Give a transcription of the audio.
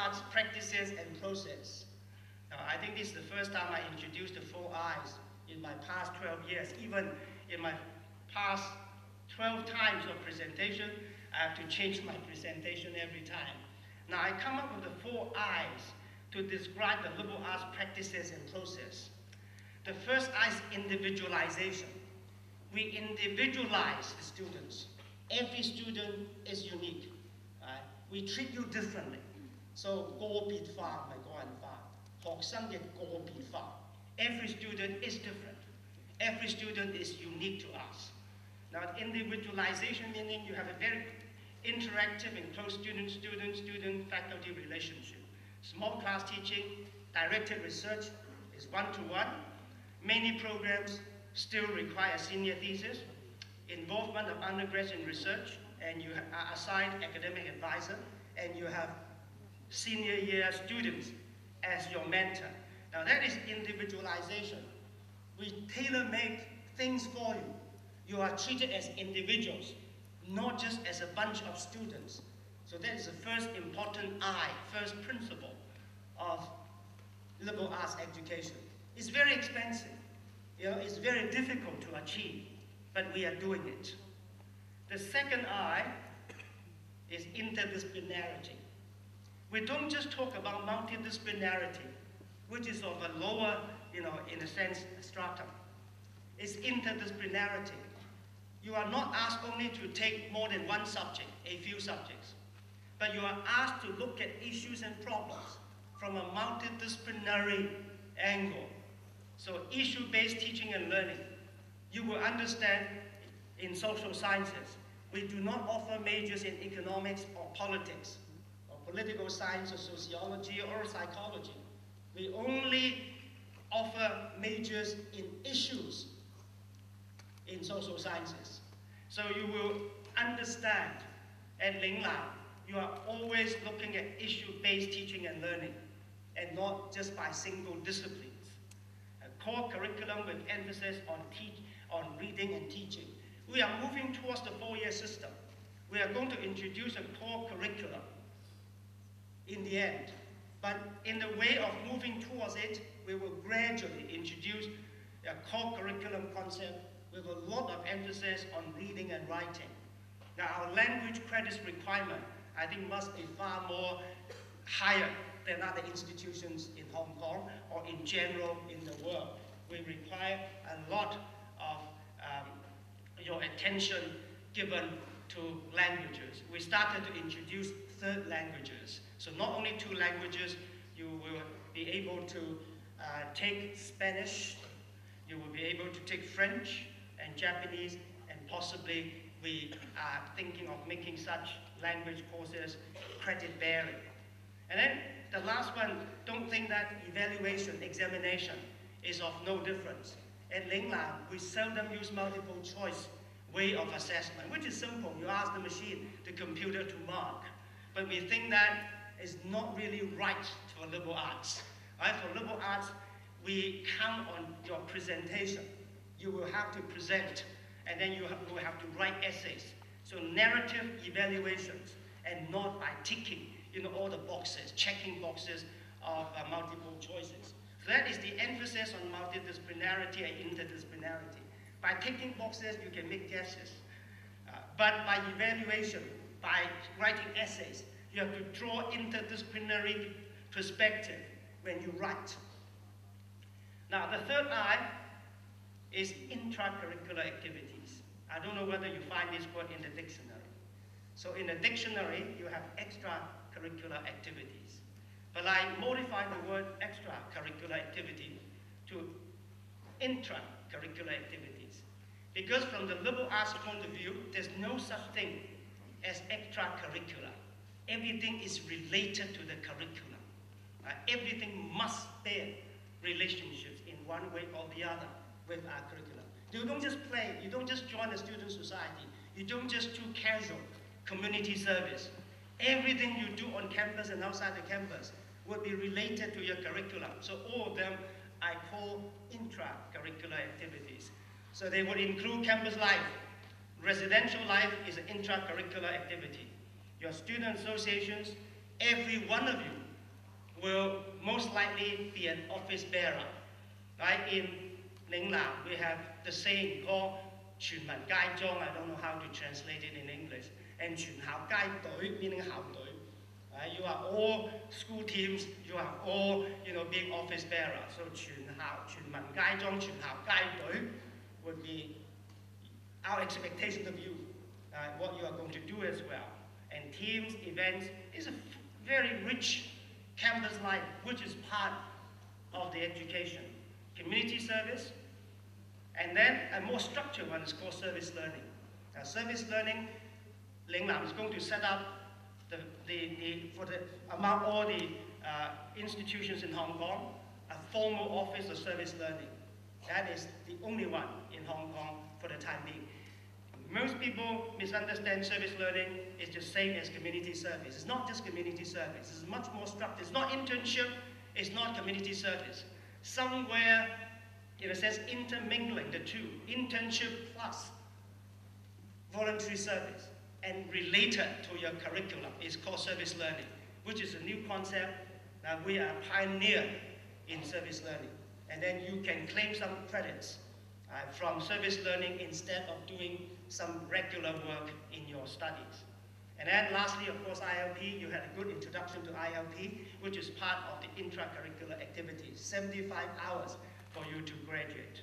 arts practices and process. Now, I think this is the first time I introduced the 4 I's in my past 12 years. Even in my past 12 times of presentation, I have to change my presentation every time. Now, I come up with the 4 I's to describe the liberal arts practices and process. The first I is individualization. We individualize the students. Every student is unique. Right? We treat you differently. So, 個別化唔係個人化，學生嘅個別化。Every student is different. Every student is unique to us. Now, individualization meaning you have a very interactive and close student-faculty relationship. Small class teaching, directed research is one-to-one. Many programs still require a senior thesis, involvement of undergrads in research, and you are assigned academic advisor, and you have senior year students as your mentor. Now that is individualization. We tailor-make things for you. You are treated as individuals, not just as a bunch of students. So that is the first important I, first principle of liberal arts education. It's very expensive. You know, it's very difficult to achieve, but we are doing it. The second I is interdisciplinarity. We don't just talk about multidisciplinarity, which is of a lower, in a sense, stratum. It's interdisciplinarity. You are not asked only to take more than one subject, a few subjects, but you are asked to look at issues and problems from a multidisciplinary angle. So issue-based teaching and learning. You will understand in social sciences, we do not offer majors in economics or politics, or political science or sociology or psychology. We only offer majors in issues in social sciences. So you will understand at Lingnan, you are always looking at issue-based teaching and learning, and not just by single disciplines. A core curriculum with emphasis on reading and teaching. We are moving towards the 4-year system. We are going to introduce a core curriculum in the end. But in the way of moving towards it, we will gradually introduce a core curriculum concept with a lot of emphasis on reading and writing. Now, our language credits requirement, I think, must be far more higher than other institutions in Hong Kong or in general in the world. We require a lot of your attention given to languages. We started to introduce 3rd languages. So not only 2 languages, you will be able to take Spanish, you will be able to take French and Japanese, and possibly we are thinking of making such language courses credit bearing. And then the last one, don't think that evaluation, examination is of no difference. At Lingnan, we seldom use multiple choice way of assessment, which is simple. You ask the machine, the computer to mark. But we think that is not really right for liberal arts. Right? For liberal arts, we count on your presentation. You will have to present, and then you will have to write essays. So narrative evaluations, and not by ticking all the boxes, checking boxes of multiple choices. So that is the emphasis on multidisciplinarity and interdisciplinarity. By ticking boxes, you can make guesses. But by evaluation, by writing essays, you have to draw interdisciplinary perspective when you write. Now, the 3rd I is intracurricular activities. I don't know whether you find this word in the dictionary. So in the dictionary, you have extracurricular activities. But I modified the word extracurricular activity to intracurricular activities. Because from the liberal arts point of view, there's no such thing as extracurricular. Everything is related to the curriculum. Everything must bear relationships in one way or the other with our curriculum. You don't just play, you don't just join the student society, you don't just do casual community service. Everything you do on campus and outside the campus would be related to your curriculum. So all of them I call intracurricular activities. So they would include campus life. Residential life is an intracurricular activity. Your student associations, every one of you will most likely be an office bearer. Right? In Lingnan, we have the saying called 全民街莊, I don't know how to translate it in English, and 全校街隊 meaning 校隊. You are all school teams, you are all being office bearer. So 全民街莊, 全校街隊 would be our expectation of you, what you are going to do as well. And teams, events is a very rich campus life, which is part of the education. Community service, and then a more structured one is called service learning. Now, service learning, Lingnan is going to set up among all the institutions in Hong Kong, a formal office of service learning. That is the only one in Hong Kong for the time being. Most people misunderstand service learning is the same as community service. It's not just community service. It's much more structured. It's not internship. It's not community service. Somewhere, in a sense, intermingling the two, internship plus voluntary service, and related to your curriculum is called service learning, which is a new concept. Now we are pioneer in service learning, and then you can claim some credits from service learning instead of doing some regular work in your studies. And then lastly, of course, ILP. You had a good introduction to ILP, which is part of the intracurricular activities, 75 hours for you to graduate.